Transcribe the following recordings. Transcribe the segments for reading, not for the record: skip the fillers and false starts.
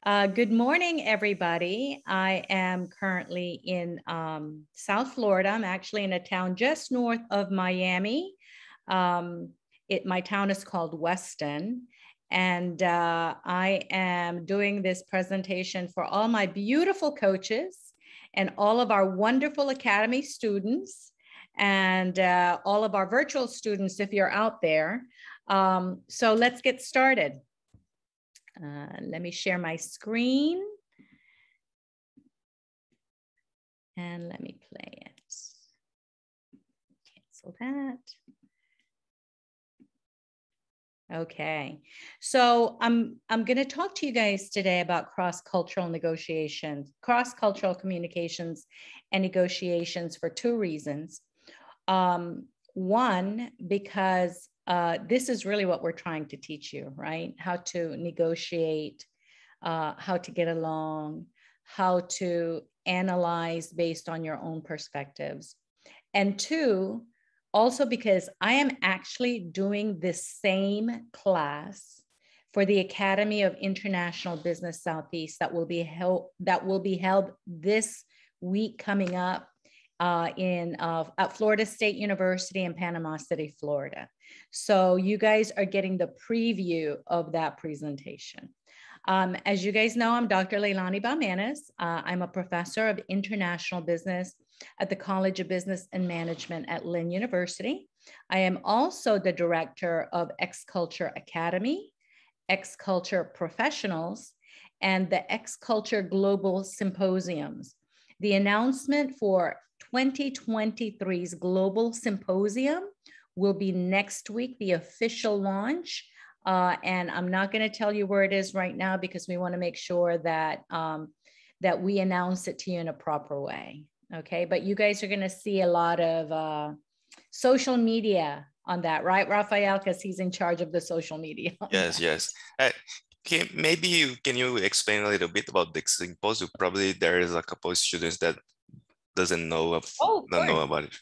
Good morning, everybody. I am currently in South Florida. I'm actually in a town just north of Miami. My town is called Weston, and I am doing this presentation for all my beautiful coaches and all of our wonderful Academy students and all of our virtual students if you're out there. So let's get started. Let me share my screen and let me play it. Cancel that. Okay, so I'm going to talk to you guys today about cross-cultural negotiations, cross-cultural communications and negotiations for two reasons. One, because this is really what we're trying to teach you, right? How to negotiate, how to get along, how to analyze based on your own perspectives. And two, also because I am actually doing this same class for the Academy of International Business Southeast that will be held this week coming up at Florida State University in Panama City, Florida. So you guys are getting the preview of that presentation. As you guys know, I'm Dr. Leilani Baumanis. I'm a professor of international business at the College of Business and Management at Lynn University. I am also the director of X-Culture Academy, X-Culture Professionals, and the X-Culture Global Symposiums. The announcement for 2023's Global Symposium will be next week, the official launch. And I'm not going to tell you where it is right now because we want to make sure that, that we announce it to you in a proper way. Okay, but you guys are going to see a lot of social media on that, right, Rafael? Because he's in charge of the social media. Yes. Can you explain a little bit about the symposium? Probably there is a couple of students that don't know about it.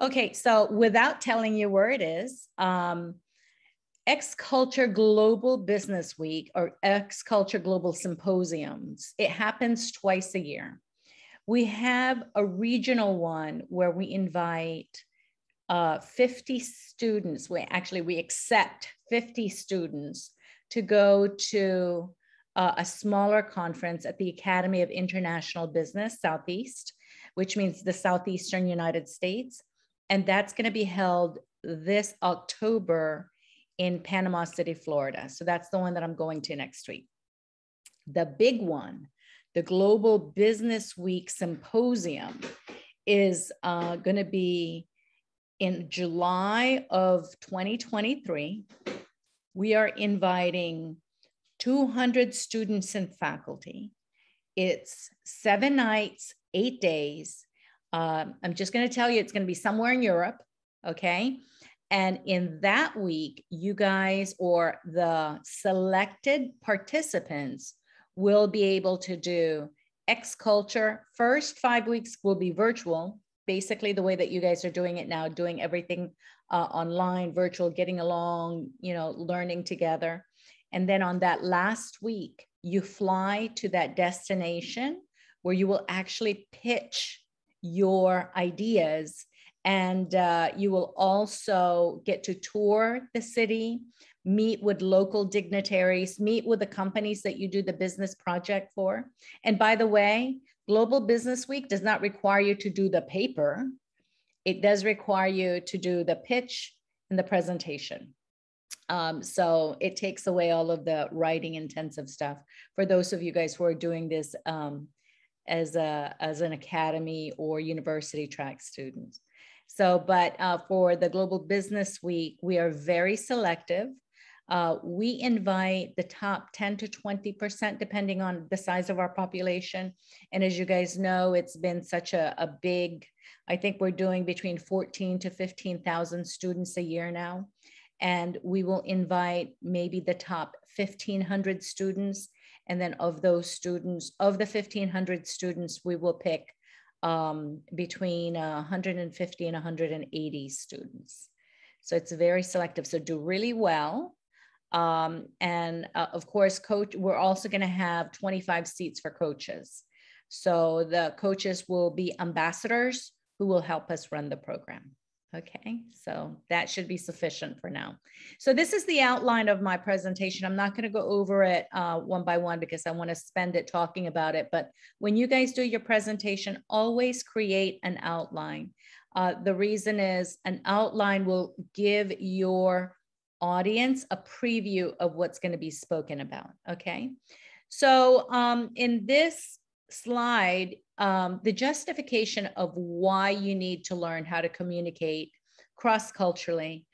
Okay, so without telling you where it is, X-Culture Global Business Week or X-Culture Global Symposiums, it happens twice a year. We have a regional one where we invite 50 students. We accept 50 students to go to a smaller conference at the Academy of International Business Southeast, which means the Southeastern United States. And that's going to be held this October in Panama City, Florida. So that's the one that I'm going to next week. The big one, the Global Business Week Symposium, is going to be in July of 2023. We are inviting 200 students and faculty. It's 7 nights, 8 days. I'm just going to tell you, it's going to be somewhere in Europe, okay? And in that week, you guys or the selected participants will be able to do X-Culture. First 5 weeks will be virtual, basically the way that you guys are doing it now, doing everything online, virtual, getting along, learning together. And then on that last week, you fly to that destination where you will actually pitch your ideas. And you will also get to tour the city, meet with local dignitaries, meet with the companies that you do the business project for. And by the way, Global Business Week does not require you to do the paper. It does require you to do the pitch and the presentation. So it takes away all of the writing intensive stuff for those of you guys who are doing this as an academy or university track students. So, but for the Global Business Week, we are very selective. We invite the top 10 to 20%, depending on the size of our population. And as you guys know, it's been such a big, I think we're doing between 14 to 15,000 students a year now. And we will invite maybe the top 1,500 students. And then of those students, of the 1,500 students, we will pick between 150 and 180 students. So it's very selective. So do really well. Of course, we're also going to have 25 seats for coaches. So the coaches will be ambassadors who will help us run the program. Okay, so that should be sufficient for now. So this is the outline of my presentation. I'm not going to go over it one by one because I want to spend it talking about it. But when you guys do your presentation, always create an outline. The reason is an outline will give your audience a preview of what's going to be spoken about. Okay, so in this slide, the justification of why you need to learn how to communicate cross-culturally,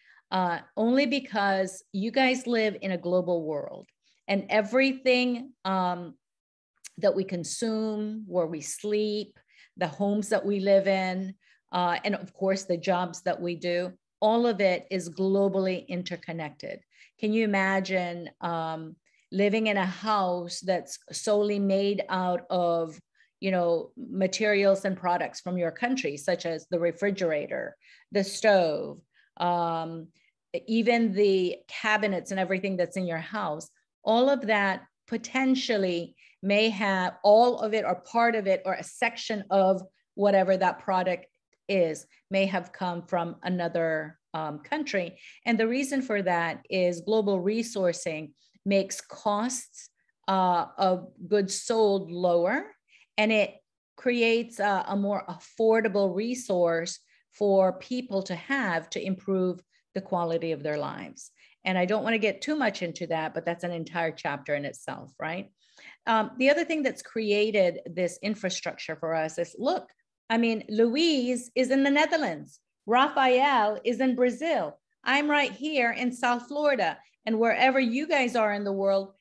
only because you guys live in a global world, and everything that we consume, where we sleep, the homes that we live in, and of course the jobs that we do, all of it is globally interconnected. Can you imagine living in a house that's solely made out of, you know, materials and products from your country, such as the refrigerator, the stove, even the cabinets and everything that's in your house? All of that potentially may have all of it or part of it or a section of whatever that product is may have come from another country. And the reason for that is global resourcing makes costs of goods sold lower, and it creates a more affordable resource for people to have to improve the quality of their lives. And I don't want to get too much into that, but that's an entire chapter in itself, right? The other thing that's created this infrastructure for us is, look, I mean, Louise is in the Netherlands. Rafael is in Brazil. I'm right here in South Florida. And wherever you guys are in the world,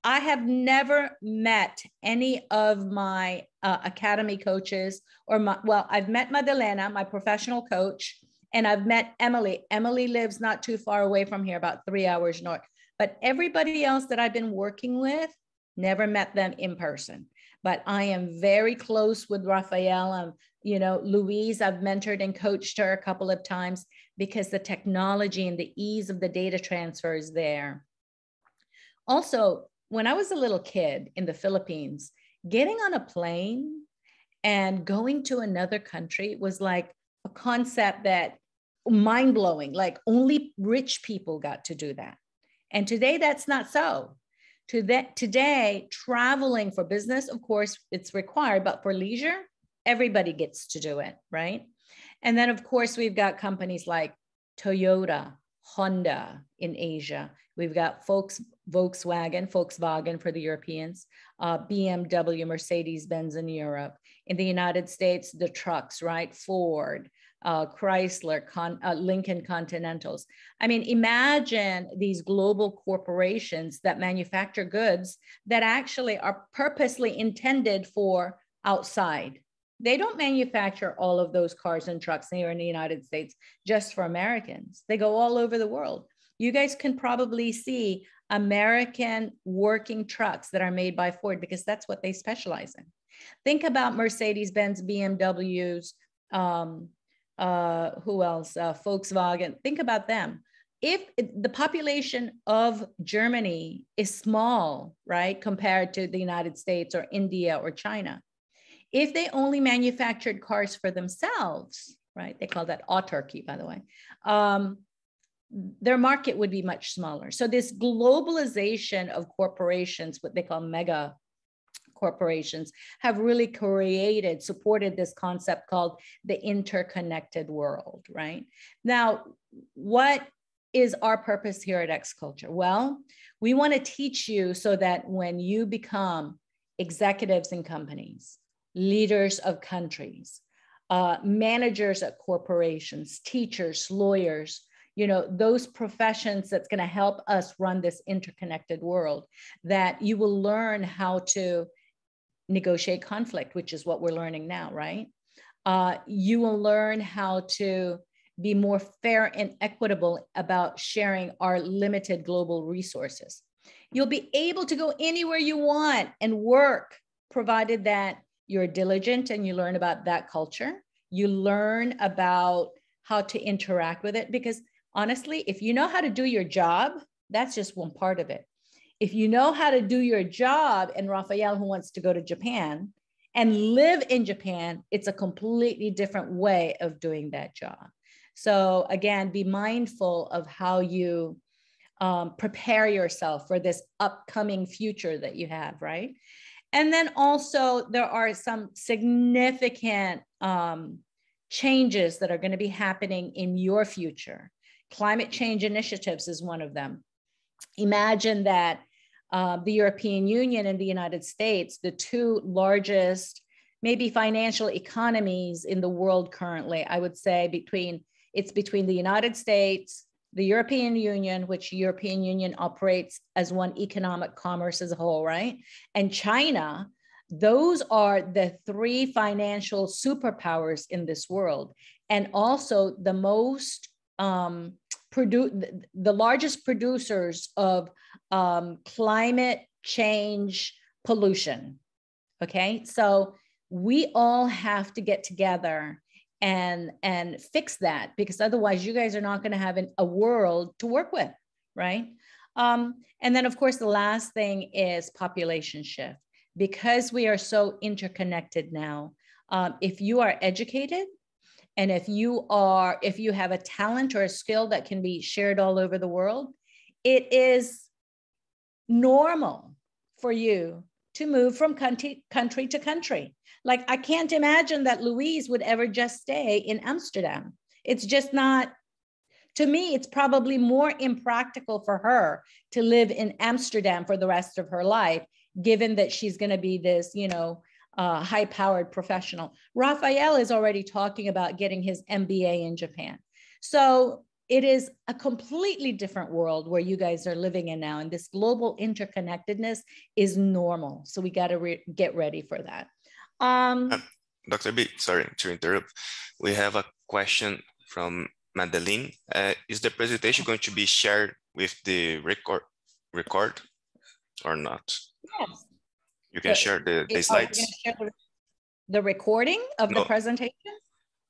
I have never met any of my academy coaches well, I've met Madalena, my professional coach, and I've met Emily. Emily lives not too far away from here, about 3 hours north. But everybody else that I've been working with, never met them in person. But I am very close with Rafael. You know, Louise, I've mentored and coached her a couple of times because the technology and the ease of the data transfer is there. Also, when I was a little kid in the Philippines, getting on a plane and going to another country was like a concept that mind-blowing, like only rich people got to do that. And today that's not so. Today, traveling for business, of course, it's required, but for leisure, everybody gets to do it, right? And then, of course, we've got companies like Toyota, Honda in Asia. We've got Volkswagen for the Europeans, BMW, Mercedes-Benz in Europe. In the United States, the trucks, right? Ford, Chrysler, Lincoln Continentals. I mean, imagine these global corporations that manufacture goods that actually are purposely intended for outside. They don't manufacture all of those cars and trucks here in the United States just for Americans. They go all over the world. You guys can probably see American working trucks that are made by Ford because that's what they specialize in. Think about Mercedes-Benz, BMWs, who else? Volkswagen. Think about them. If the population of Germany is small, right, compared to the United States or India or China, if they only manufactured cars for themselves, right, they call that autarky, by the way, their market would be much smaller. So this globalization of corporations, what they call mega corporations, have really supported this concept called the interconnected world, right? Now, what is our purpose here at X-Culture? Well, we want to teach you so that when you become executives in companies, leaders of countries, managers at corporations, teachers, lawyers, you know, those professions that's going to help us run this interconnected world, that you will learn how to negotiate conflict, which is what we're learning now, right? You will learn how to be more fair and equitable about sharing our limited global resources. You'll be able to go anywhere you want and work, provided that you're diligent and you learn about that culture. You learn about how to interact with it, because honestly, if you know how to do your job, That's just one part of it. If you know how to do your job, and Raphael, who wants to go to Japan and live in Japan, it's a completely different way of doing that job. So again, be mindful of how you prepare yourself for this upcoming future that you have, right? And then also there are some significant changes that are going to be happening in your future. Climate change initiatives is one of them. Imagine that the European Union and the United States, the two largest, maybe financial economies in the world currently, I would say it's between the United States, the European Union, which European Union operates as one economic commerce as a whole, right? And China, those are the three financial superpowers in this world. And also the most, the largest producers of climate change pollution, okay? So we all have to get together and fix that, because otherwise you guys are not going to have a world to work with, right? And then of course the last thing is population shift. Because we are so interconnected now, if you are educated and if you have a talent or a skill that can be shared all over the world, it is normal for you to move from country to country. Like, I can't imagine that Louise would ever just stay in Amsterdam. It's just not, to me, it's probably more impractical for her to live in Amsterdam for the rest of her life, given that she's going to be this, high-powered professional. Raphael is already talking about getting his MBA in Japan. So it is a completely different world where you guys are living in now, and this global interconnectedness is normal. So we got to get ready for that. Dr. B, sorry to interrupt. We have a question from Madeline. Is the presentation going to be shared with the record or not? Yes. You can share the slides. Share the recording of the presentation?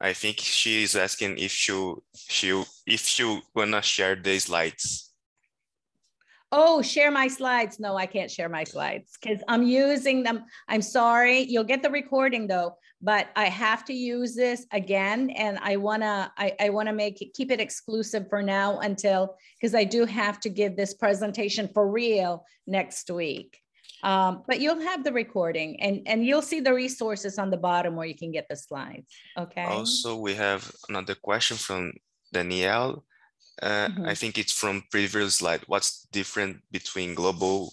I think she is asking if she wanna share the slides. Oh, share my slides. No, I can't share my slides because I'm using them. I'm sorry. You'll get the recording though, but I have to use this again. And I wanna keep it exclusive for now because I do have to give this presentation for real next week. But you'll have the recording and you'll see the resources on the bottom where you can get the slides, okay? Also, we have another question from Danielle. I think it's from previous slide. What's different between global,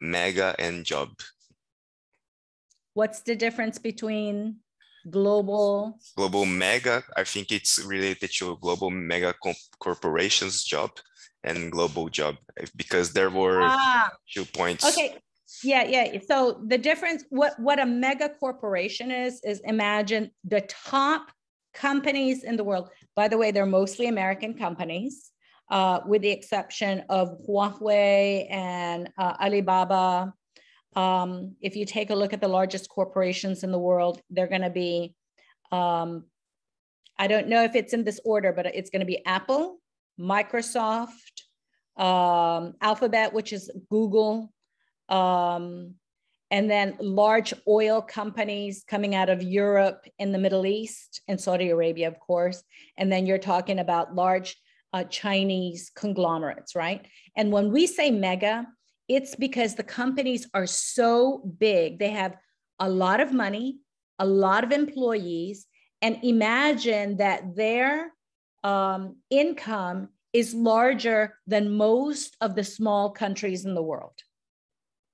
mega, and job? What's the difference between global? Global mega, I think it's related to global mega corporations job and global job, because there were 2 points. Okay. Yeah. So the difference, what a mega corporation is imagine the top companies in the world. By the way, they're mostly American companies, with the exception of Huawei and Alibaba. If you take a look at the largest corporations in the world, they're going to be, I don't know if it's in this order, but it's going to be Apple, Microsoft, Alphabet, which is Google, and then large oil companies coming out of Europe and the Middle East and Saudi Arabia, of course. And then you're talking about large Chinese conglomerates, right? And when we say mega, it's because the companies are so big. They have a lot of money, a lot of employees, and imagine that their income is larger than most of the small countries in the world.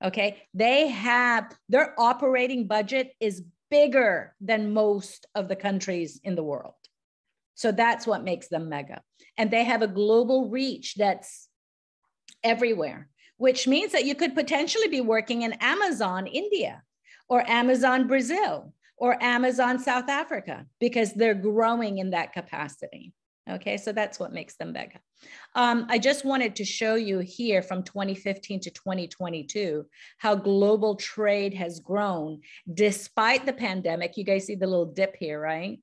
Okay, their operating budget is bigger than most of the countries in the world. So that's what makes them mega. And they have a global reach that's everywhere, which means that you could potentially be working in Amazon, India, or Amazon, Brazil, or Amazon, South Africa, because they're growing in that capacity. Okay, so that's what makes them mega. I just wanted to show you here from 2015 to 2022, how global trade has grown despite the pandemic. You guys see the little dip here, right?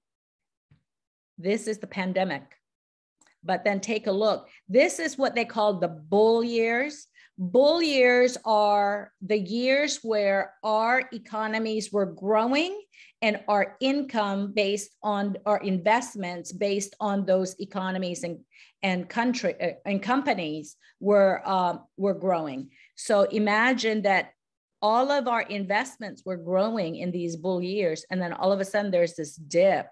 This is the pandemic. But then take a look. This is what they call the bull years. Bull years are the years where our economies were growing and our income based on our investments based on those economies and companies were growing. So imagine that all of our investments were growing in these bull years, and then all of a sudden there's this dip,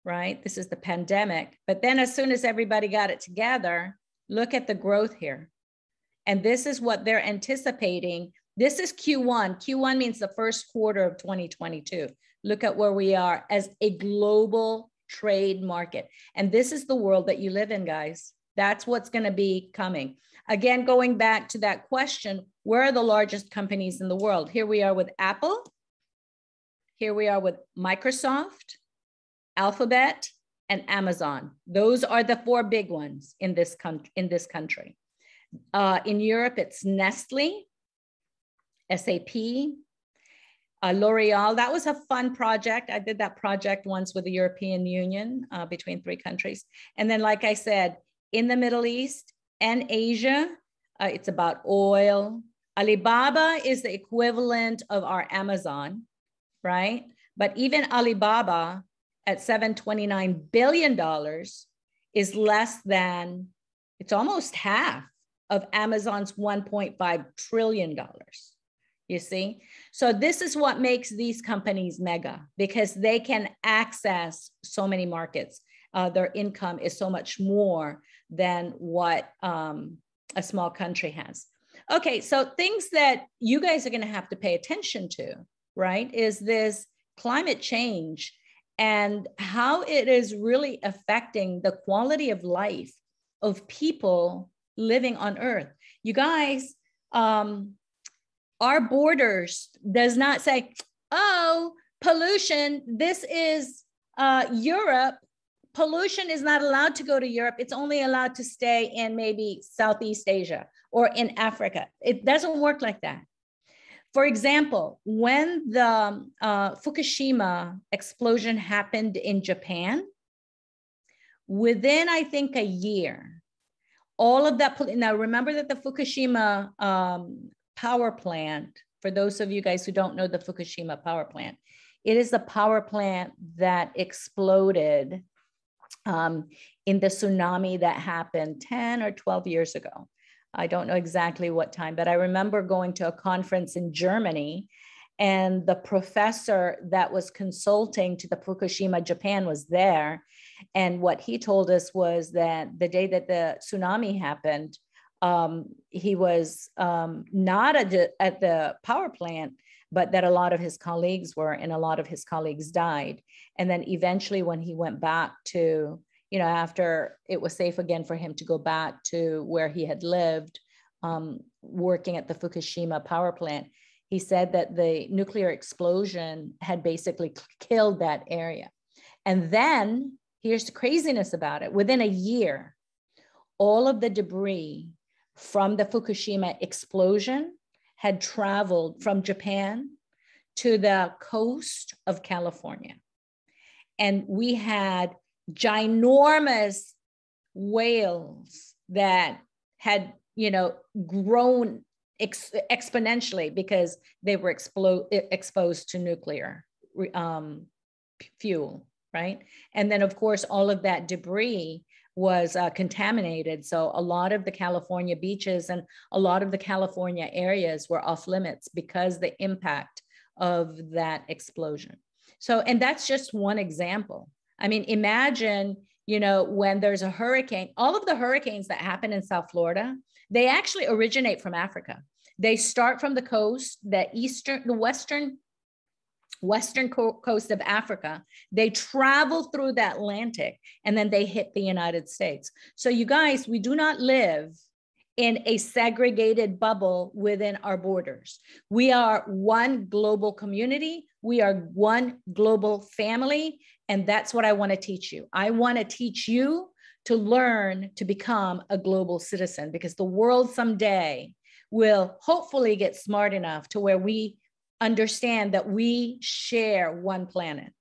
right? This is the pandemic. But then as soon as everybody got it together, look at the growth here. And this is what they're anticipating. This is Q1. Q1 means the first quarter of 2022. Look at where we are as a global trade market. And this is the world that you live in, guys. That's what's going to be coming. Again, going back to that question, where are the largest companies in the world? Here we are with Apple. Here we are with Microsoft, Alphabet, and Amazon. Those are the four big ones in this country. In Europe, it's Nestle, SAP, L'Oreal. That was a fun project. I did that project once with the European Union between 3 countries. And then, like I said, in the Middle East and Asia, it's about oil. Alibaba is the equivalent of our Amazon, right? But even Alibaba at $729 billion is less than, it's almost half of Amazon's $1.5 trillion, you see? So this is what makes these companies mega, because they can access so many markets. Their income is so much more than what a small country has. Okay, so things that you guys are gonna have to pay attention to, right, is this climate change and how it is really affecting the quality of life of people living on Earth. You guys, our borders does not say, oh, pollution, this is Europe. Pollution is not allowed to go to Europe. It's only allowed to stay in maybe Southeast Asia or in Africa. It doesn't work like that. For example, when the Fukushima explosion happened in Japan, within, I think, a year, all of that, now remember that the Fukushima power plant, for those of you guys who don't know the Fukushima power plant, it is the power plant that exploded in the tsunami that happened 10 or 12 years ago. I don't know exactly what time, but I remember going to a conference in Germany, and the professor that was consulting to the Fukushima Japan was there. And what he told us was that the day that the tsunami happened, he was not at the power plant, but that a lot of his colleagues were, and a lot of his colleagues died. And then eventually when he went back to, you know, after it was safe again for him to go back to where he had lived, working at the Fukushima power plant, he said that the nuclear explosion had basically killed that area. And then here's the craziness about it. Within a year, all of the debris from the Fukushima explosion had traveled from Japan to the coast of California. And we had ginormous whales that had, you know, grown exponentially because they were exposed to nuclear fuel, right? And then, of course, all of that debris was contaminated. So a lot of the California beaches and a lot of the California areas were off limits because the impact of that explosion. So, and that's just one example. I mean, imagine, you know, when there's a hurricane, all of the hurricanes that happen in South Florida, they actually originate from Africa. They start from the coast, the western coast of Africa. They travel through the Atlantic, and then they hit the United States. So you guys, we do not live in a segregated bubble within our borders. We are one global community. We are one global family. And that's what I want to teach you. I want to teach you to learn to become a global citizen, because the world someday will hopefully get smart enough to where we understand that we share one planet.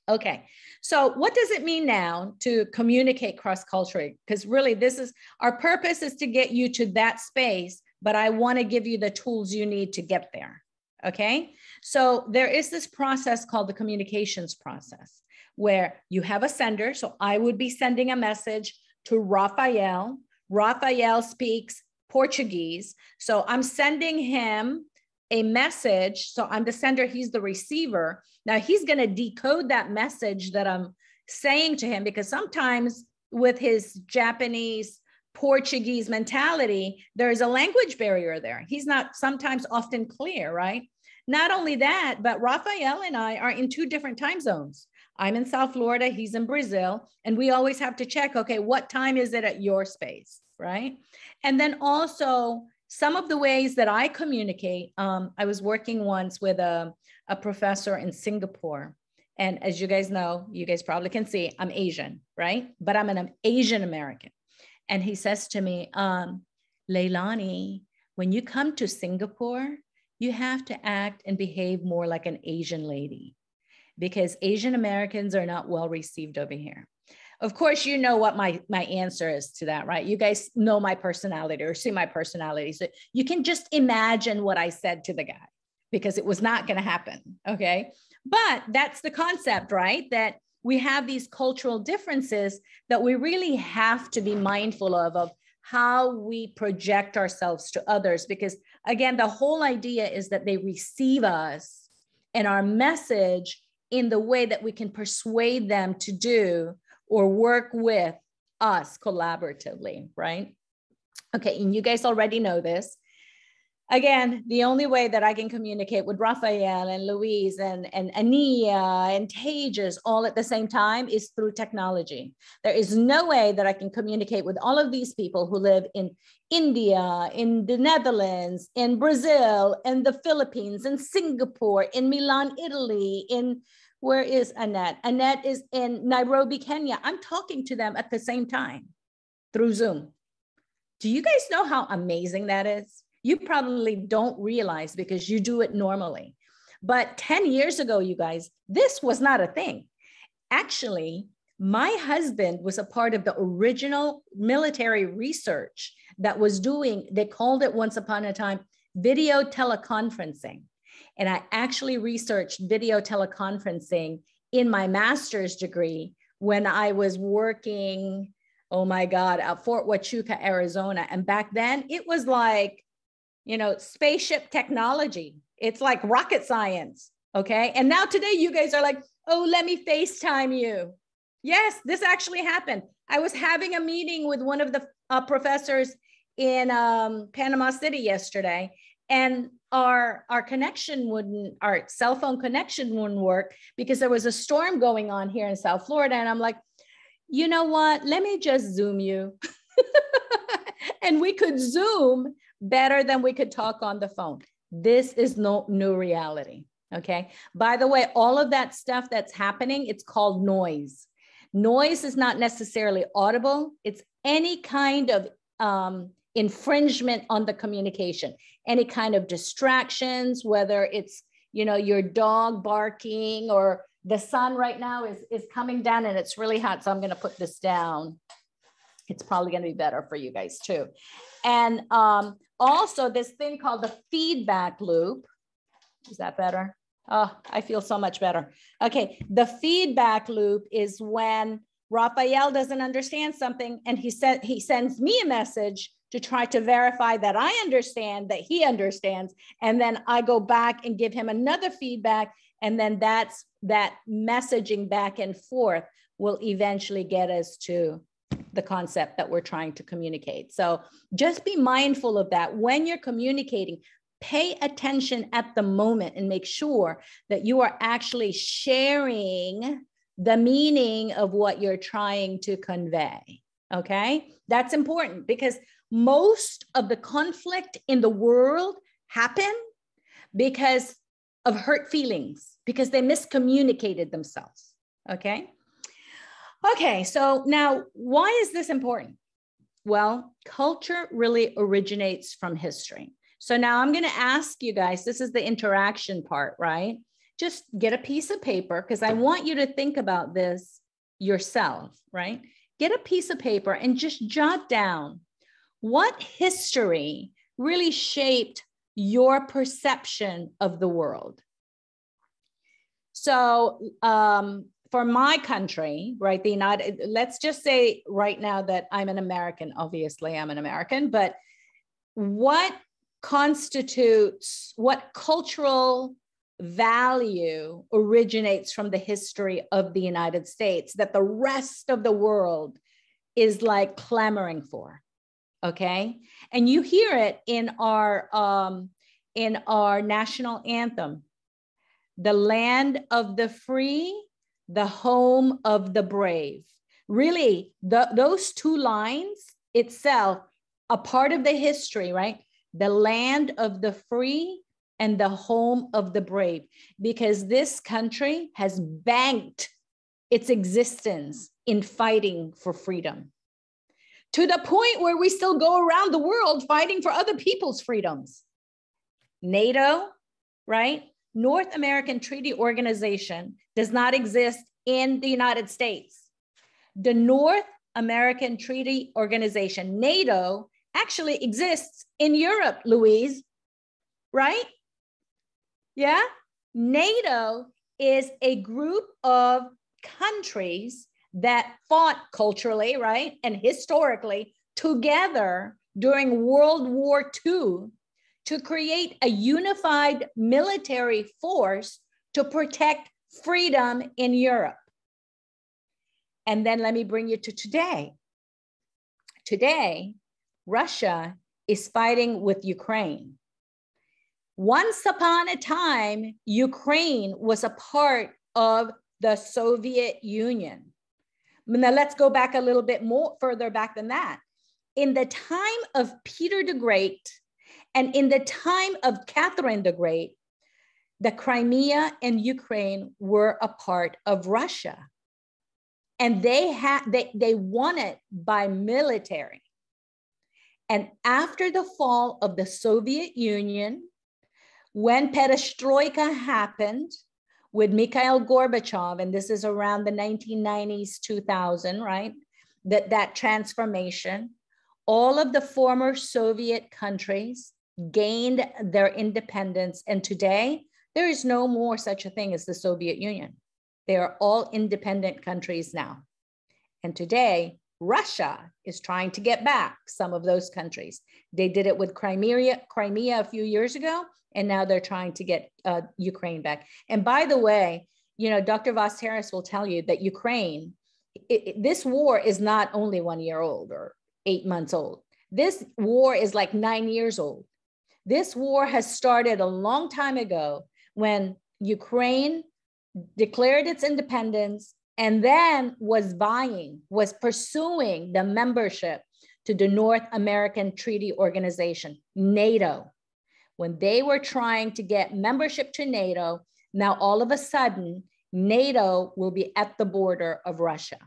Okay, so what does it mean now to communicate cross-culturally? Because really this is, our purpose is to get you to that space, but I want to give you the tools you need to get there. Okay, so there is this process called the communications process where you have a sender. So I would be sending a message to Rafael. Rafael speaks Portuguese. So I'm sending him a message. So I'm the sender, he's the receiver. Now he's going to decode that message that I'm saying to him, because sometimes with his Japanese, Portuguese mentality, there's a language barrier there. He's not sometimes often clear, right? Not only that, but Rafael and I are in 2 different time zones. I'm in South Florida, he's in Brazil, and we always have to check, okay, what time is it at your space, right? And then also some of the ways that I communicate, I was working once with a professor in Singapore. And as you guys know, you guys probably can see, I'm Asian, right? But I'm an Asian American. And he says to me, Leilani, when you come to Singapore, you have to act and behave more like an Asian lady, because Asian Americans are not well received over here. Of course, you know what my answer is to that, right? You guys know my personality or see my personality. So you can just imagine what I said to the guy, because it was not going to happen, okay? But that's the concept, right? That we have these cultural differences that we really have to be mindful of how we project ourselves to others. Because again, the whole idea is that they receive us and our message in the way that we can persuade them to do or work with us collaboratively, right? Okay, and you guys already know this. Again, the only way that I can communicate with Rafael and Louise and Ania and Tejas all at the same time is through technology. There is no way that I can communicate with all of these people who live in India, in the Netherlands, in Brazil, in the Philippines, in Singapore, in Milan, Italy, in, where is Annette? Annette is in Nairobi, Kenya. I'm talking to them at the same time through Zoom. Do you guys know how amazing that is? You probably don't realize because you do it normally. But 10 years ago, you guys, this was not a thing. Actually, my husband was a part of the original military research that was doing, they called it once upon a time, video teleconferencing. And I actually researched video teleconferencing in my master's degree when I was working, oh my God, at Fort Huachuca, Arizona. And back then it was like, you know, spaceship technology. It's like rocket science, okay? And now today you guys are like, oh, let me FaceTime you. Yes, this actually happened. I was having a meeting with one of the professors in Panama City yesterday, and our connection wouldn't, our cell phone connection wouldn't work because there was a storm going on here in South Florida. And I'm like, you know what? Let me just Zoom you. And we could Zoom better than we could talk on the phone. This is no new reality, okay? By the way, all of that stuff that's happening, it's called noise. Noise is not necessarily audible. It's any kind of infringement on the communication, any kind of distractions, whether it's, you know, your dog barking or the sun right now is coming down and it's really hot. So I'm gonna put this down. It's probably gonna be better for you guys too. And also this thing called the feedback loop. Is that better? Oh, I feel so much better. Okay, the feedback loop is when Rafael doesn't understand something and he sends me a message to try to verify that I understand, that he understands. And then I go back and give him another feedback. And then that messaging back and forth will eventually get us to the concept that we're trying to communicate. So just be mindful of that when you're communicating. Pay attention at the moment and make sure that you are actually sharing the meaning of what you're trying to convey. Okay, that's important because most of the conflict in the world happen because of hurt feelings, because they miscommunicated themselves. Okay. Okay, so now why is this important? Well, culture really originates from history. So now I'm going to ask you guys, this is the interaction part, right? just get a piece of paper, because I want you to think about this yourself, right? Get a piece of paper and just jot down what history really shaped your perception of the world. So for my country, right, let's just say right now that I'm an American. Obviously, I'm an American, but what cultural value originates from the history of the United States that the rest of the world is like clamoring for? Okay. And you hear it in our national anthem: the land of the free, the home of the brave. Really, those two lines itself, a part of the history, right? The land of the free and the home of the brave, because this country has banked its existence in fighting for freedom, to the point where we still go around the world fighting for other people's freedoms. NATO, right? North American Treaty Organization does not exist in the United States. The North American Treaty Organization, NATO, actually exists in Europe, Louise, right? Yeah? NATO is a group of countries that fought culturally, right, and historically together during World War II to create a unified military force to protect freedom in Europe. And then let me bring you to today. Today, Russia is fighting with Ukraine. Once upon a time, Ukraine was a part of the Soviet Union. Now let's go back a little bit more further back than that. In the time of Peter the Great and in the time of Catherine the Great, the Crimea and Ukraine were a part of Russia. And they won it by military. And after the fall of the Soviet Union, when perestroika happened with Mikhail Gorbachev, and this is around the 1990s, 2000, right? That transformation, all of the former Soviet countries gained their independence. And today, there is no more such a thing as the Soviet Union. They are all independent countries now. And today, Russia is trying to get back some of those countries. They did it with Crimea a few years ago, and now they're trying to get Ukraine back. And by the way, you know, Dr. Voss Harris will tell you that Ukraine, this war is not only 1 year old or 8 months old. This war is like 9 years old. This war has started a long time ago when Ukraine declared its independence and then was pursuing the membership to the North American Treaty Organization, NATO. When they were trying to get membership to NATO, now all of a sudden, NATO will be at the border of Russia.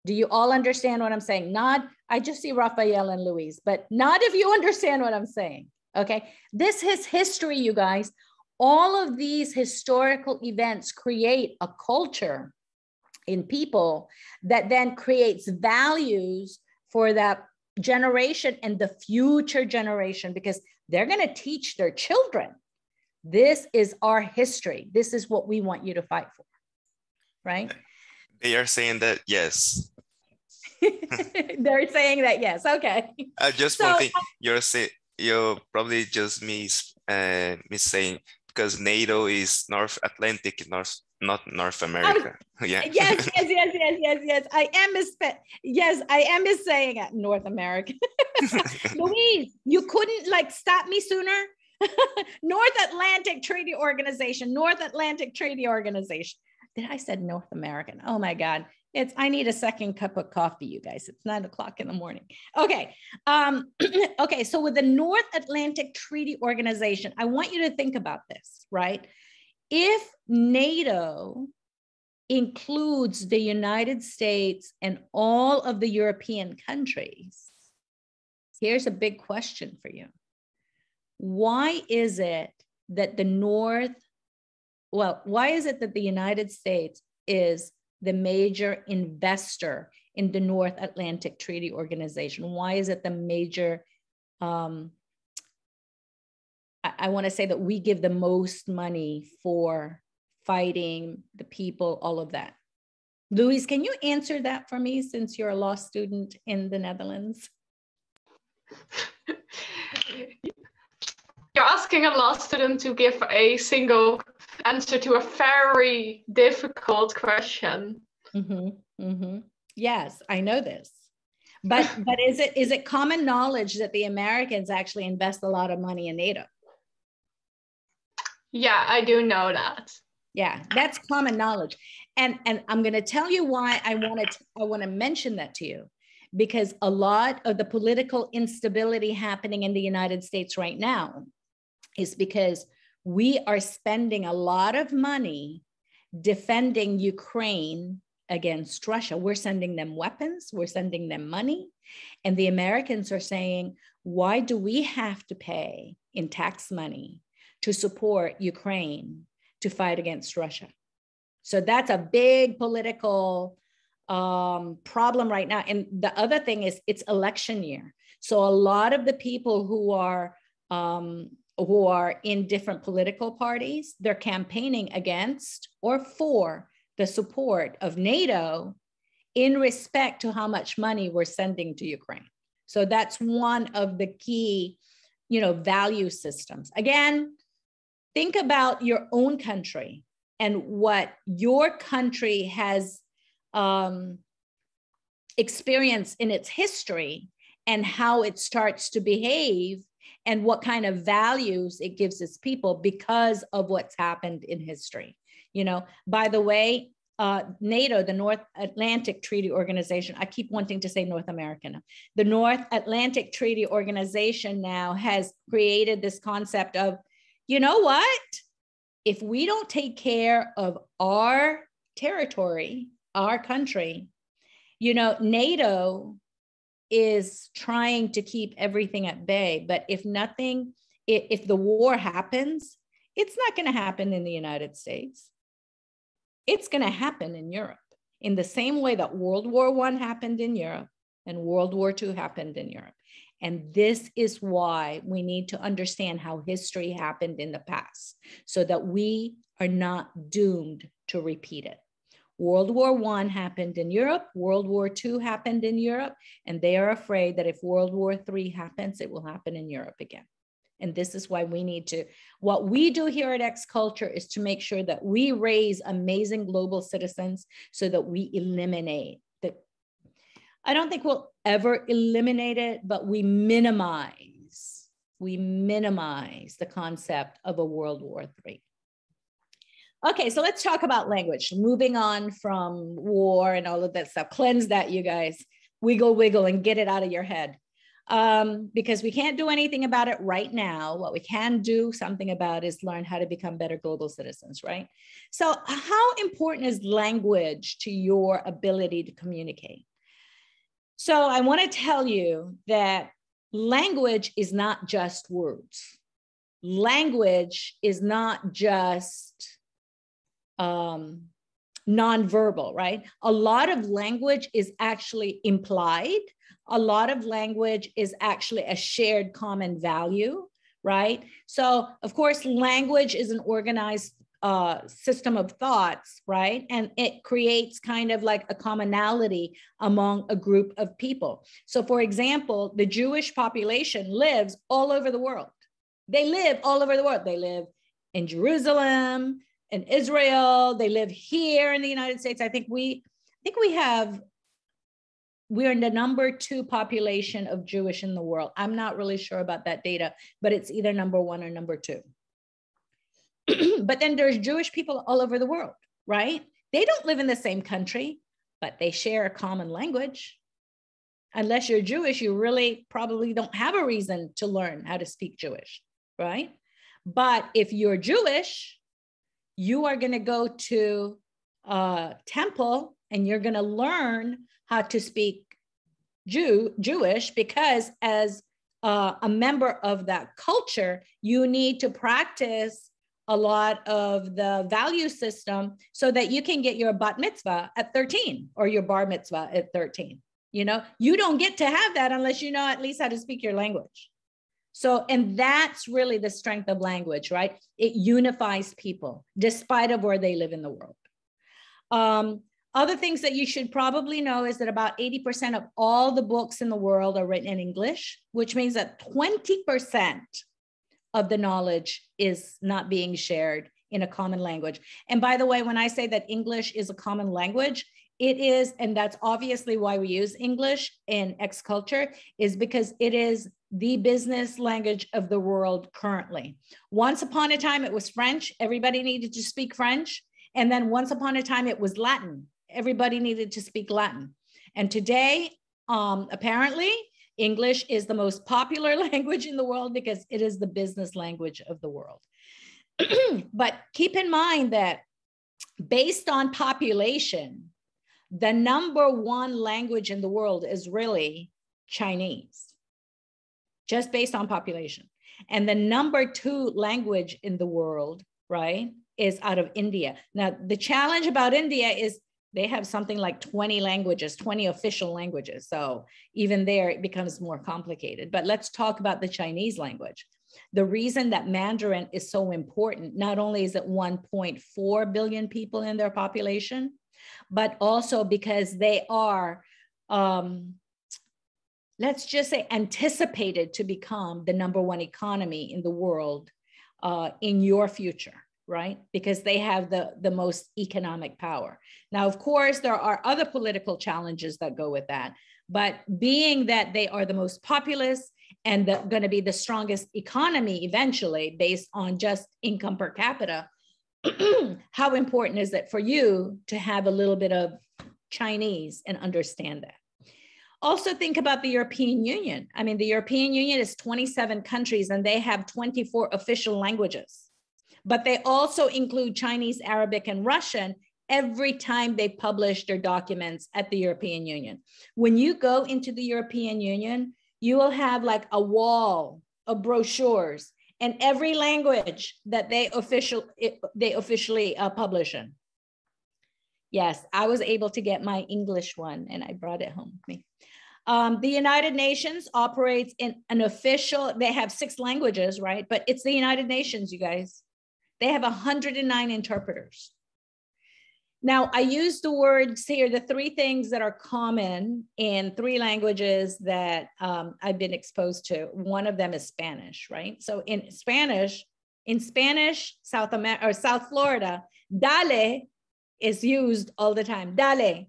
Do you all understand what I'm saying? Not, I just see Raphael and Louise, but not if you understand what I'm saying, okay? This is history, you guys. All of these historical events create a culture in people that then creates values for that generation and the future generation, because they're going to teach their children. This is our history. This is what we want you to fight for, right? They are saying that, yes. They're saying that, yes. Okay. Just one thing, you're probably just saying, because NATO is North Atlantic, not North America. Yeah. Yes. I am missaying it, North America. Louise, you couldn't like stop me sooner. North Atlantic Treaty Organization. Did I said North American? Oh my God. I need a second cup of coffee, you guys. It's 9 o'clock in the morning. Okay. Okay. So with the North Atlantic Treaty Organization, I want you to think about this, right? If NATO includes the United States and all of the European countries, here's a big question for you. Why is it that the North well, why is it that the United States is the major investor in the North Atlantic Treaty Organization? Why is it the major, I want to say that we give the most money for fighting the people, all of that? Louise, can you answer that for me since you're a law student in the Netherlands? You're asking a law student to give a single answer to a very difficult question. Yes, I know this. But is it common knowledge that the Americans actually invest a lot of money in NATO? Yeah, I do know that. Yeah, that's common knowledge. And I'm going to tell you why I want to mention that to you, because a lot of the political instability happening in the United States right now is because we are spending a lot of money defending Ukraine against Russia. We're sending them weapons, we're sending them money. And the Americans are saying, why do we have to pay in tax money to support Ukraine to fight against Russia? So that's a big political problem right now. And the other thing is it's election year. So a lot of the people who are in different political parties, they're campaigning against or for the support of NATO in respect to how much money we're sending to Ukraine. So that's one of the key, value systems. Again, think about your own country and what your country has experienced in its history and how it starts to behave and what kind of values it gives its people because of what's happened in history. By the way, NATO, the North Atlantic Treaty Organization, I keep wanting to say North American. The North Atlantic Treaty Organization now has created this concept of, you know what? If we don't take care of our territory, our country, NATO is trying to keep everything at bay. But if the war happens, it's not going to happen in the United States. It's going to happen in Europe in the same way that World War I happened in Europe and World War II happened in Europe. And this is why we need to understand how history happened in the past so that we are not doomed to repeat it. World War I happened in Europe, World War II happened in Europe, and they are afraid that if World War III happens, it will happen in Europe again. And this is why what we do here at X Culture is to make sure that we raise amazing global citizens so that we eliminate I don't think we'll ever eliminate it, but we minimize the concept of a World War III. Okay, so let's talk about language. Moving on from war and all of that stuff. Cleanse that, you guys. Wiggle, and get it out of your head. Because we can't do anything about it right now. What we can do something about is learn how to become better global citizens, right? So how important is language to your ability to communicate? So I want to tell you that language is not just words. Language is not just nonverbal, right? A lot of language is actually implied. A lot of language is actually a shared common value, right? So of course, language is an organized system of thoughts, right? And it creates kind of like a commonality among a group of people. So for example, the Jewish population lives all over the world. They live all over the world. They live in Jerusalem, in Israel. They live here in the United States. I think we're in the number 2 population of Jewish in the world. I'm not really sure about that data, but it's either number 1 or number 2. But then there's Jewish people all over the world, right? They don't live in the same country, but they share a common language. Unless you're Jewish, you really probably don't have a reason to learn how to speak Jewish, right? But if you're Jewish, you are going to go to a temple and you're going to learn how to speak Jewish because as a member of that culture, you need to practice a lot of the value system so that you can get your bat mitzvah at 13 or your bar mitzvah at 13. You know, you don't get to have that unless you know at least how to speak your language. So, and that's really the strength of language, right? It unifies people despite of where they live in the world. Other things that you should probably know is that about 80% of all the books in the world are written in English, which means that 20% of the knowledge is not being shared in a common language. And by the way, when I say that English is a common language, it is, and that's obviously why we use English in X Culture, is because it is the business language of the world currently. Once upon a time, it was French. Everybody needed to speak French. And then once upon a time, it was Latin. Everybody needed to speak Latin. And today, apparently, English is the most popular language in the world because it is the business language of the world. But keep in mind that based on population, the #1 language in the world is really Chinese, just based on population. And the #2 language in the world, right, is out of India. Now, the challenge about India is they have something like 20 languages, 20 official languages. So even there, it becomes more complicated. But let's talk about the Chinese language. The reason that Mandarin is so important, not only is it 1.4 billion people in their population, but also because they are, let's just say, anticipated to become the #1 economy in the world in your future, right? Because they have the most economic power. Now, of course, there are other political challenges that go with that, but being that they are the most populous and going to be the strongest economy eventually based on just income per capita, how important is it for you to have a little bit of Chinese and understand that? Also think about the European Union. I mean, the European Union is 27 countries and they have 24 official languages, but they also include Chinese, Arabic, and Russian every time they publish their documents at the European Union. When you go into the European Union, you will have like a wall of brochures and every language that they officially publish in. Yes, I was able to get my English one and I brought it home with me. The United Nations operates in an official, they have 6 languages, right? But it's the United Nations, you guys. They have 109 interpreters. Now, I use the words here, the 3 things that are common in 3 languages that I've been exposed to. One of them is Spanish, right? So in Spanish, South Florida, dale is used all the time, dale,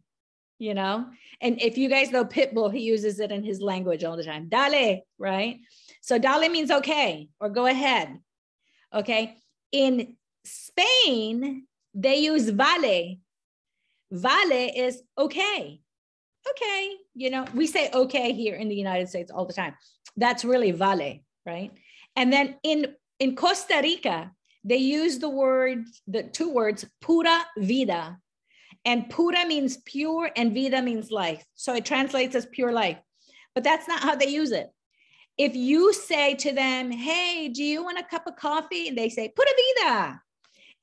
you know? And if you guys know Pitbull, he uses it in his language all the time, dale, right? So dale means okay, or go ahead, okay? In Spain, they use vale. Vale is okay. Okay, you know, we say okay here in the United States all the time. That's really vale, right? And then in Costa Rica, they use the 2 words, pura vida. And pura means pure and vida means life. So it translates as pure life. But that's not how they use it. If you say to them, hey, do you want a cup of coffee? And they say, pura vida.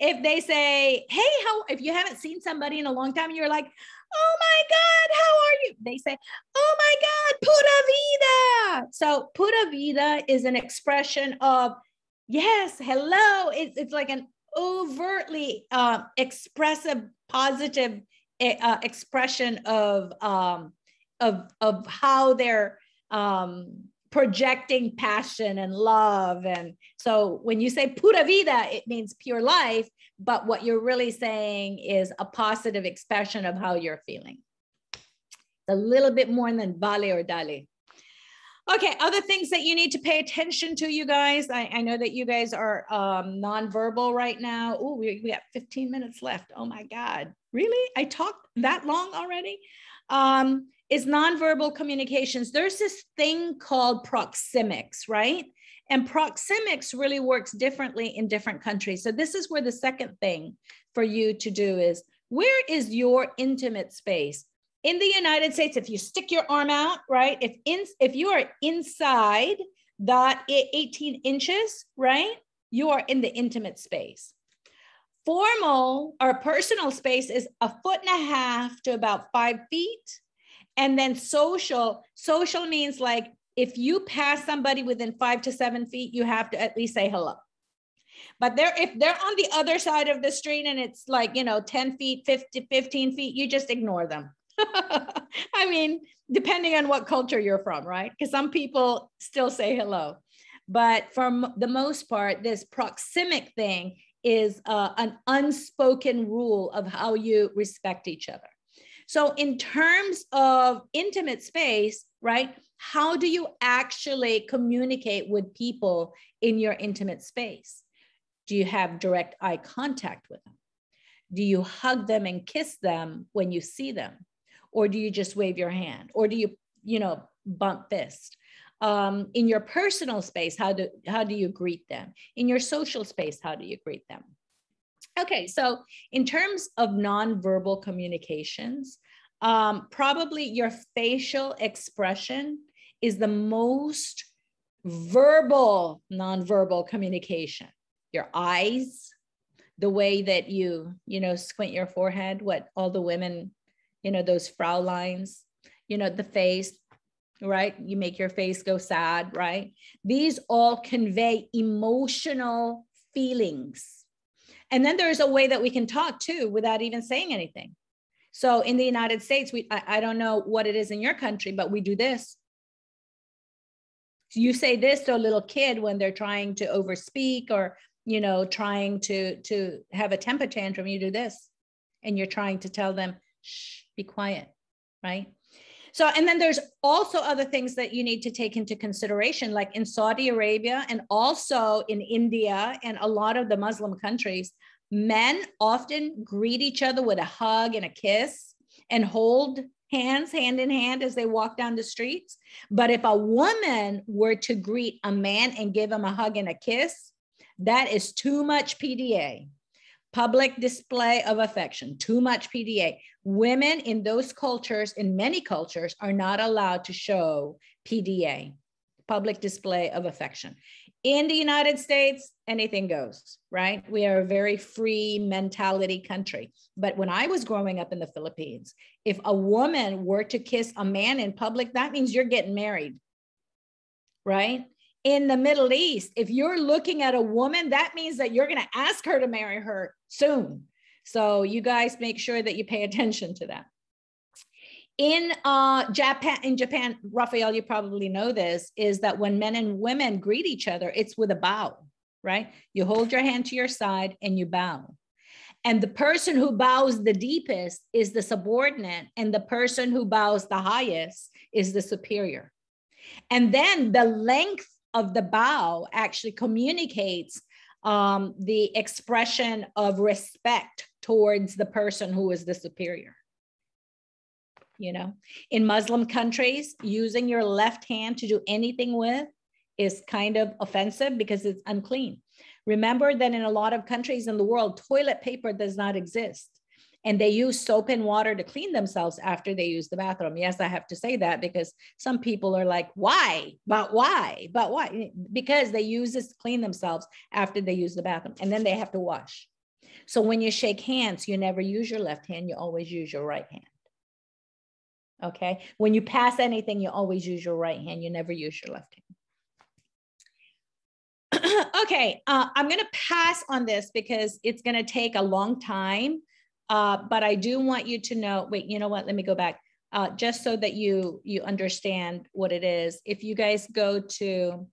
If they say, hey, if you haven't seen somebody in a long time, you're like, oh my God, how are you? They say, oh my God, pura vida. So pura vida is an expression of, yes, hello. It's like an overtly expressive, positive expression of how they're projecting passion and love. And so when you say pura vida, it means pure life, but what you're really saying is a positive expression of how you're feeling. It's a little bit more than vale or dale. Okay, other things that you need to pay attention to, you guys. I know that you guys are nonverbal right now. Oh, we got 15 minutes left. Oh my God, really? I talked that long already? Is nonverbal communications. There's this thing called proxemics, right? And proxemics really works differently in different countries. So this is where the second thing for you to do is, where is your intimate space? In the United States, if you stick your arm out, right? If you are inside that 18 inches, right? you are in the intimate space. Formal or personal space is 1.5 feet to about 5 feet. And then social means like if you pass somebody within 5 to 7 feet, you have to at least say hello. But if they're on the other side of the street and it's like, 10 feet, 15 feet, you just ignore them. I mean, depending on what culture you're from, right? Because some people still say hello. But for the most part, this proxemic thing is an unspoken rule of how you respect each other. So in terms of intimate space, right, how do you actually communicate with people in your intimate space? Do you have direct eye contact with them? Do you hug them and kiss them when you see them? Or do you just wave your hand? Or do you, bump fist? In your personal space, how do you greet them? In your social space, how do you greet them? Okay, so in terms of nonverbal communications, probably your facial expression is the most verbal nonverbal communication. Your eyes, the way that you squint your forehead, what all the women, those Fraulines, the face, right? You make your face go sad, right? These all convey emotional feelings. And then there's a way that we can talk too without even saying anything. So in the United States, I don't know what it is in your country, but we do this. So you say this to a little kid when they're trying to overspeak or, trying to have a temper tantrum, you do this. And you're trying to tell them, shh, be quiet, right? So, and then there's also other things that you need to take into consideration, like in Saudi Arabia and also in India and a lot of the Muslim countries, men often greet each other with a hug and a kiss and hold hands hand in hand as they walk down the streets. But if a woman were to greet a man and give him a hug and a kiss, that is too much PDA. Public display of affection, too much PDA. Women in those cultures, in many cultures, are not allowed to show PDA, public display of affection. In the United States, anything goes, right? We are a very free mentality country. But when I was growing up in the Philippines, if a woman were to kiss a man in public, that means you're getting married, right? In the Middle East, if you're looking at a woman, that means that you're going to ask her to marry her soon. So you guys make sure that you pay attention to that. In Japan, Raphael, you probably know this, is that when men and women greet each other, it's with a bow, right? You hold your hand to your side and you bow. And the person who bows the deepest is the subordinate, and the person who bows the highest is the superior. And then the length of the bow actually communicates the expression of respect towards the person who is the superior. In Muslim countries, using your left hand to do anything with is kind of offensive because it's unclean. Remember that in a lot of countries in the world, toilet paper does not exist. And they use soap and water to clean themselves after they use the bathroom. Yes, I have to say that because some people are like, why? But why? But why? Because they use this to clean themselves after they use the bathroom. And then they have to wash. So when you shake hands, you never use your left hand. You always use your right hand. Okay. When you pass anything, you always use your right hand. You never use your left hand. Okay. I'm going to pass on this because it's going to take a long time. But I do want you to know, wait, you know what? Let me go back just so that you understand what it is. If you guys go to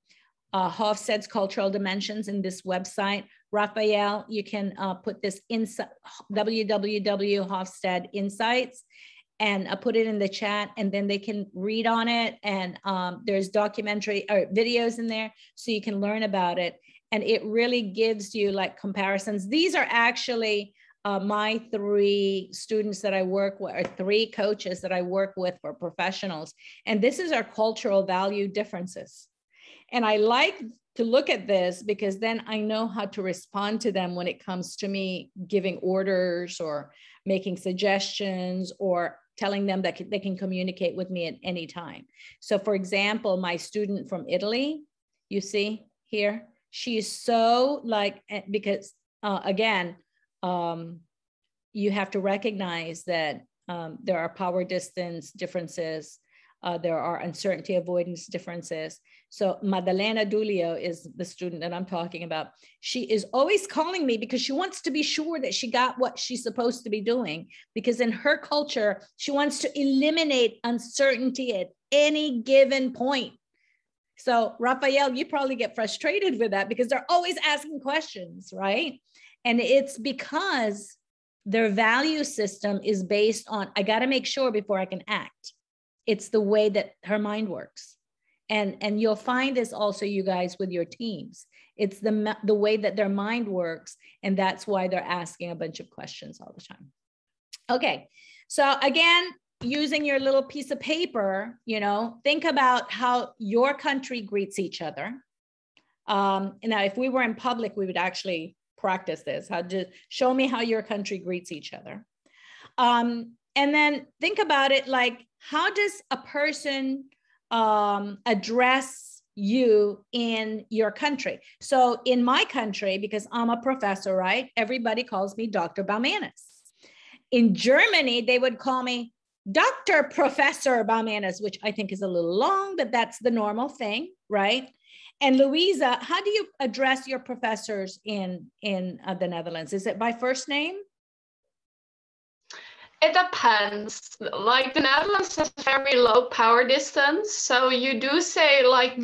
Hofstede's Cultural Dimensions in this website, Raphael, you can put this inside www.Hofstede Insights and put it in the chat, and then they can read on it. And there's documentary or videos in there so you can learn about it. And it really gives you like comparisons. These are actually my 3 students that I work with, or 3 coaches that I work with for professionals. And this is our cultural value differences. And I like to look at this because then I know how to respond to them when it comes to me giving orders or making suggestions or telling them that they can communicate with me at any time. So for example, my student from Italy, you see here, She is so like, because again, you have to recognize that there are power distance differences. There are uncertainty avoidance differences. So Madalena Dulio is the student that I'm talking about. She is always calling me because she wants to be sure that she got what she's supposed to be doing, because in her culture, she wants to eliminate uncertainty at any given point. So Rafael, you probably get frustrated with that because they're always asking questions, right? And it's because their value system is based on, I got to make sure before I can act. It's the way that her mind works. And you'll find this also, you guys, with your teams. It's the way that their mind works. And that's why they're asking a bunch of questions all the time. Okay, so again, using your little piece of paper, you know, think about how your country greets each other. Now, if we were in public, we would actually practice this. Show me how your country greets each other. And then think about it like, how does a person address you in your country? So in my country, because I'm a professor, right? Everybody calls me Dr. Baumanis. In Germany, they would call me Dr. Professor Baumanis, which I think is a little long, but that's the normal thing, right? And Louisa, how do you address your professors in the Netherlands? Is it by first name? It depends. Like the Netherlands has very low power distance, so you do say like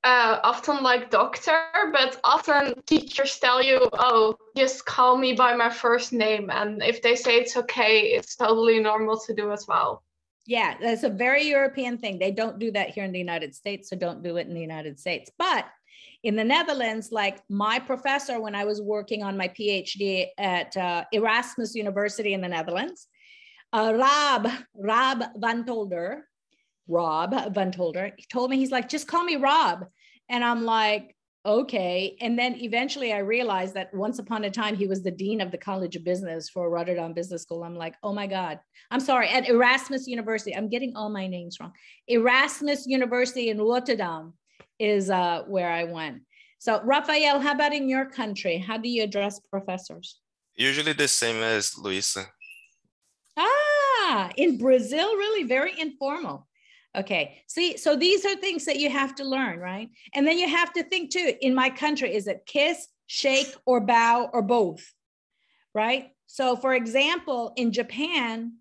often like doctor, but often teachers tell you, oh, just call me by my first name. And if they say it's okay, it's totally normal to do as well. Yeah, that's a very European thing. They don't do that here in the United States, so don't do it in the United States. But in the Netherlands, like my professor, when I was working on my PhD at Erasmus University in the Netherlands, Rob van Tolder, he told me, he's like, just call me Rob. And I'm like, okay. And then eventually I realized that once upon a time, he was the dean of the College of Business for Rotterdam Business School. I'm like, oh my God, I'm sorry, at Erasmus University. I'm getting all my names wrong. Erasmus University in Rotterdam is where I went. So Rafael, how about in your country? How do you address professors? Usually the same as Luisa. Ah, in Brazil, really very informal. Okay, see, so these are things that you have to learn, right? And then you have to think too, in my country, is it kiss, shake, or bow, or both, right? So for example, in Japan,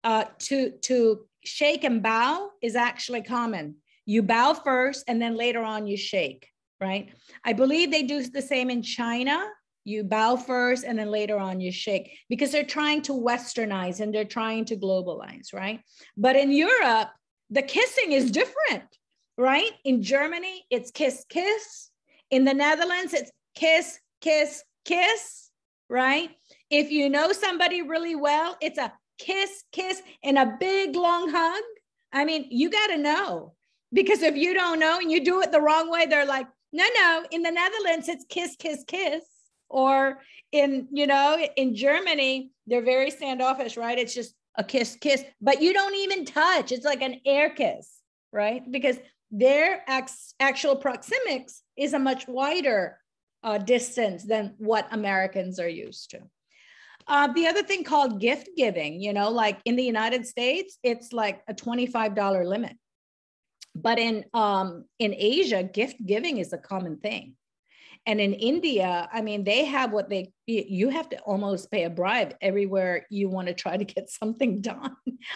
to shake and bow is actually common. You bow first and then later on you shake, right? I believe they do the same in China. You bow first and then later on you shake, because they're trying to Westernize and they're trying to globalize, right? But in Europe, the kissing is different, right? In Germany, it's kiss, kiss. In the Netherlands, it's kiss, kiss, kiss, right? If you know somebody really well, it's a kiss, kiss, and a big long hug. I mean, you got to know, because if you don't know and you do it the wrong way, they're like, no, in the Netherlands, it's kiss, kiss, kiss. Or in Germany, they're very standoffish, right? It's just a kiss, kiss, but you don't even touch. It's like an air kiss, right? Because their actual proxemics is a much wider distance than what Americans are used to. The other thing called gift giving, like in the United States, it's like a $25 limit. But in Asia, gift giving is a common thing. And in India, I mean, they have you have to almost pay a bribe everywhere you want to try to get something done.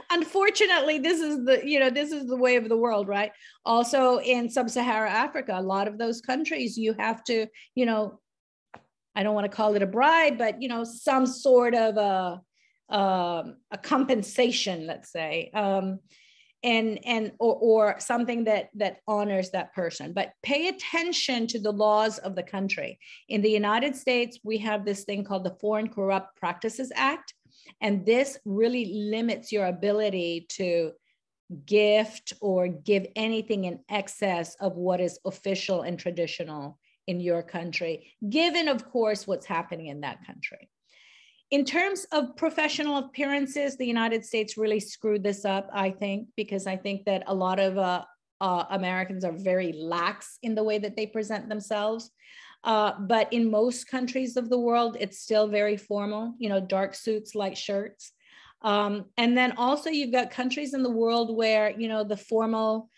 Unfortunately, this is the way of the world, right? Also in sub-Saharan Africa, a lot of those countries, you have to, I don't want to call it a bribe, but, some sort of a compensation, let's say. Or something that honors that person. But pay attention to the laws of the country. In the United States, we have this thing called the Foreign Corrupt Practices Act. And this really limits your ability to gift or give anything in excess of what is official and traditional in your country, given, of course, what's happening in that country. In terms of professional appearances, the United States really screwed this up, I think, because I think that a lot of Americans are very lax in the way that they present themselves. But in most countries of the world, it's still very formal, you know, dark suits, light shirts. And then also you've got countries in the world where, you know, the formal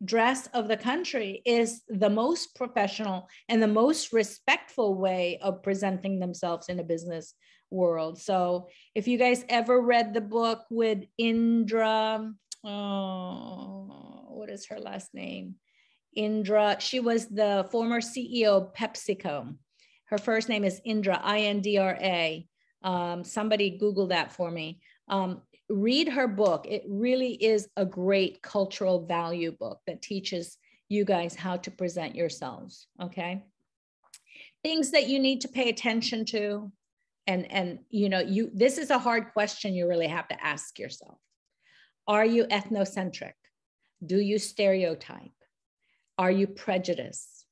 dress of the country is the most professional and the most respectful way of presenting themselves in a business world. So if you guys ever read the book with Indra, what is her last name? Indra, she was the former CEO of PepsiCo. Her first name is Indra, I-N-D-R-A. Somebody Google that for me. Read her book. It really is a great cultural value book that teaches you guys how to present yourselves, okay? Things that you need to pay attention to. And you know, this is a hard question you really have to ask yourself. Are you ethnocentric? Do you stereotype? Are you prejudiced?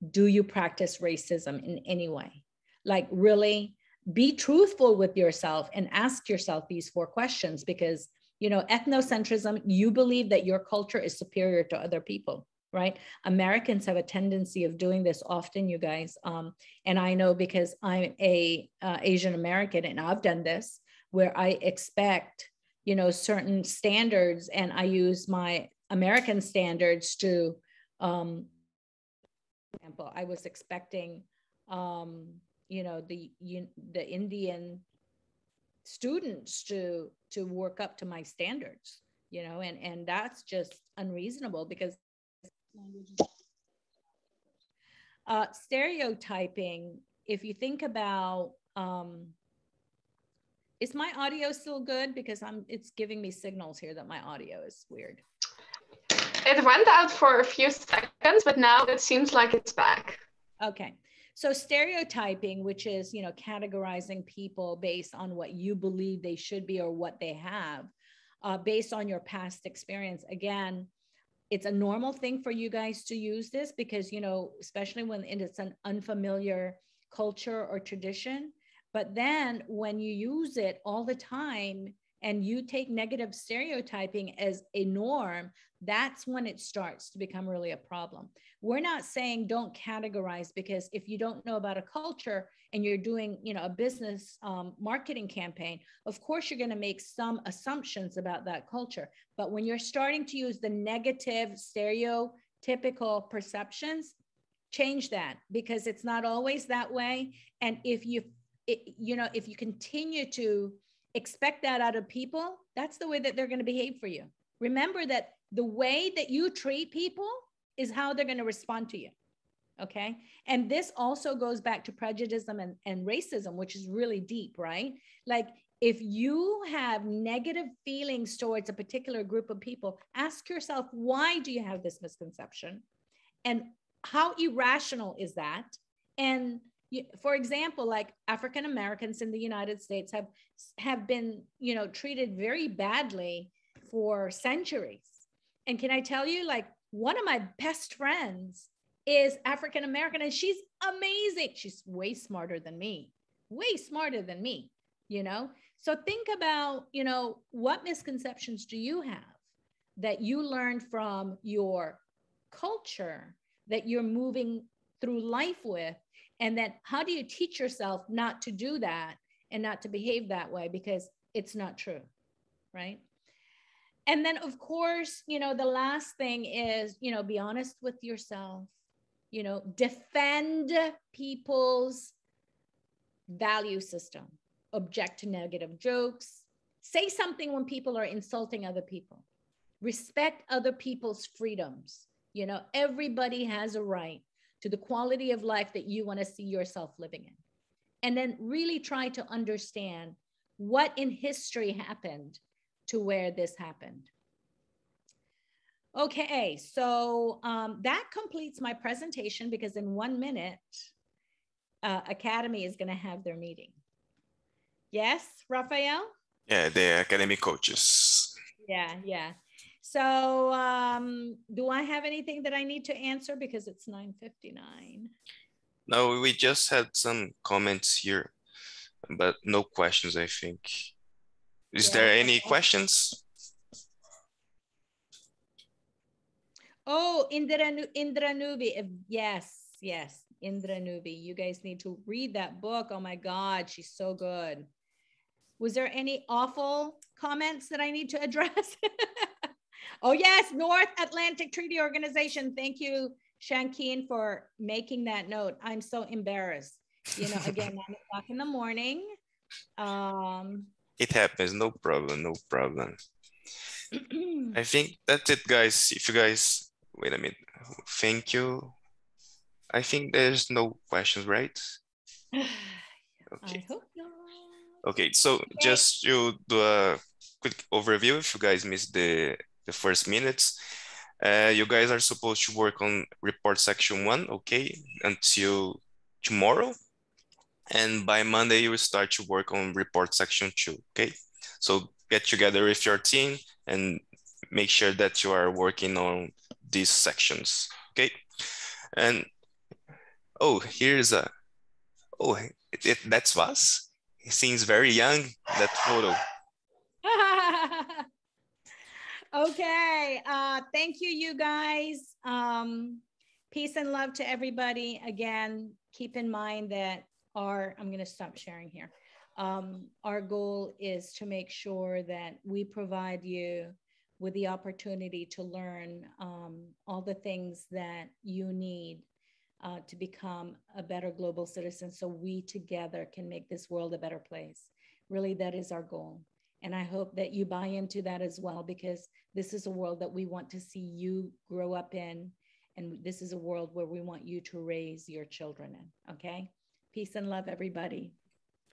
Do you practice racism in any way? Like, really be truthful with yourself and ask yourself these 4 questions, because, you know, ethnocentrism, you believe that your culture is superior to other people, right? Americans have a tendency of doing this often, you guys. And I know because I'm a Asian American, and I've done this where I expect, you know, certain standards, and I use my American standards to, for example, I was expecting, you know, the Indian students to work up to my standards, you know, and that's just unreasonable, because stereotyping, if you think about, is my audio still good? Because it's giving me signals here that my audio is weird. It went out for a few seconds, but now it seems like it's back. Okay. So stereotyping, which is, you know, categorizing people based on what you believe they should be or what they have, based on your past experience. Again, it's a normal thing for you guys to use this because, you know, especially when it's an unfamiliar culture or tradition. But then when you use it all the time and you take negative stereotyping as a norm, that's when it starts to become really a problem. We're not saying don't categorize, because if you don't know about a culture and you're doing, you know, a business marketing campaign, of course you're going to make some assumptions about that culture. But when you're starting to use the negative stereotypical perceptions, change that, because it's not always that way. And if you continue to expect that out of people, that's the way that they're going to behave for you. Remember that the way that you treat people is how they're going to respond to you. Okay. And this also goes back to prejudice and racism, which is really deep, right? Like, if you have negative feelings towards a particular group of people, ask yourself, why do you have this misconception? And how irrational is that? And for example, like African Americans in the United States have been, you know, treated very badly for centuries. And can I tell you, like, one of my best friends is African American, and she's amazing. She's way smarter than me, you know? So think about, you know, what misconceptions do you have that you learned from your culture that you're moving through life with? And then how do you teach yourself not to do that and not to behave that way, because it's not true, right? And then, of course, you know, the last thing is, you know, be honest with yourself, you know, defend people's value system, object to negative jokes, say something when people are insulting other people, respect other people's freedoms. You know, everybody has a right to the quality of life that you want to see yourself living in. And then really try to understand what in history happened to where this happened. Okay, so that completes my presentation, because in 1 minute, Academy is going to have their meeting. Yes, Rafael? Yeah, the Academy coaches. Yeah. So do I have anything that I need to answer, because it's 9:59? No, we just had some comments here, but no questions, I think. Is there any questions? Oh, Indranubi. Yes, yes. Indranubi. You guys need to read that book. Oh my God, she's so good. Was there any awful comments that I need to address? Oh yes, North Atlantic Treaty Organization. Thank you, Shankeen, for making that note. I'm so embarrassed. You know, again, 9 o'clock in the morning. It happens, no problem, no problem. I think that's it, guys. If you guys, wait a minute, thank you. I think there's no questions, right? Okay. I hope not. Okay, so just to do a quick overview, if you guys missed the first minutes, you guys are supposed to work on report section 1, okay, until tomorrow. And by Monday, you will start to work on report section 2, okay? So get together with your team and make sure that you are working on these sections, okay? And, oh, here's a, oh, that's Vas? He seems very young, that photo. Okay, thank you, you guys. Peace and love to everybody. Again, keep in mind that I'm going to stop sharing here. Our goal is to make sure that we provide you with the opportunity to learn all the things that you need to become a better global citizen, so we together can make this world a better place. Really, that is our goal. And I hope that you buy into that as well, because this is a world that we want to see you grow up in. And this is a world where we want you to raise your children in, okay? Peace and love, everybody.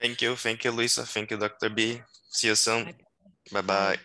Thank you, Lisa. Thank you, Dr. B. See you soon. Bye-bye.